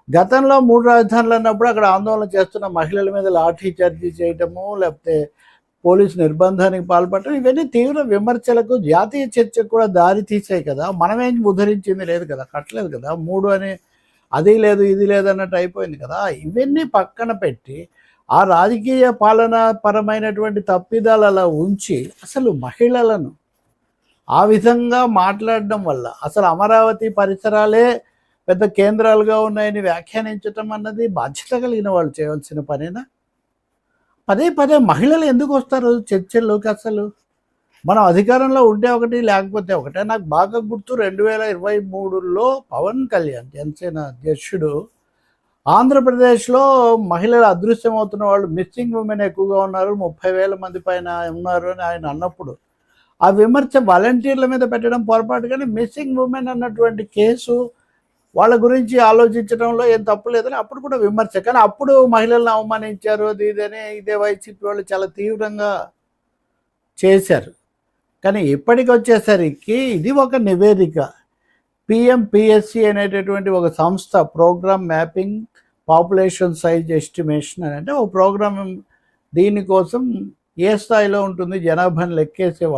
గతంలో 3 రాజధానులు అన్నప్పుడు అక్కడ ఆందోళన చేస్తున్న మహిళల మీద లాఠీ చార్జీ చేయటము, లేకపోతే పోలీసు నిర్బంధానికి పాల్పడటం ఇవన్నీ తీవ్ర విమర్శలకు, జాతీయ చర్చకు కూడా దారి తీసాయి కదా. మనమేం ఉద్ధరించింది లేదు కదా, కట్టలేదు కదా. 3 అని అది లేదు, ఇది లేదు అన్నట్టు అయిపోయింది కదా. ఇవన్నీ పక్కన పెట్టి ఆ రాజకీయ పాలన పరమైనటువంటి తప్పిదాలు అలా ఉంచి అసలు మహిళలను ఆ విధంగా మాట్లాడడం వల్ల అసలు అమరావతి పరిసరాలే పెద్ద కేంద్రాలుగా ఉన్నాయని వ్యాఖ్యానించటం అన్నది బాధ్యత కలిగిన వాళ్ళు చేయవలసిన పనేనా? పదే పదే మహిళలు ఎందుకు వస్తారు చర్చల్లోకి అసలు? మనం అధికారంలో ఉంటే ఒకటి, లేకపోతే ఒకటే. నాకు బాగా గుర్తు 2023లో పవన్ కళ్యాణ్ జనసేన అధ్యక్షుడు ఆంధ్రప్రదేశ్లో మహిళలు అదృశ్యమవుతున్న వాళ్ళు, మిస్సింగ్ ఉమెన్ ఎక్కువగా ఉన్నారు, 30,000 మంది పైన ఉన్నారు అని ఆయన అన్నప్పుడు ఆ విమర్శ వాలంటీర్ల మీద పెట్టడం పొరపాటు. కానీ మిస్సింగ్ ఉమెన్ అన్నటువంటి కేసు వాళ్ళ గురించి ఆలోచించడంలో ఏం తప్పు లేదని అప్పుడు కూడా విమర్శ. కానీ అప్పుడు మహిళలను అవమానించారు, అది ఇదని ఇదే వైసీపీ వాళ్ళు చాలా తీవ్రంగా చేశారు. కానీ ఇప్పటికి వచ్చేసరికి ఇది ఒక నివేదిక. పిఎంపిఎస్సి అనేటటువంటి ఒక సంస్థ, program mapping population size estimation అని, అంటే ఒక ప్రోగ్రామ్ దీనికోసం ఏ స్థాయిలో ఉంటుంది జనాభాను లెక్కేసేవాళ్ళు.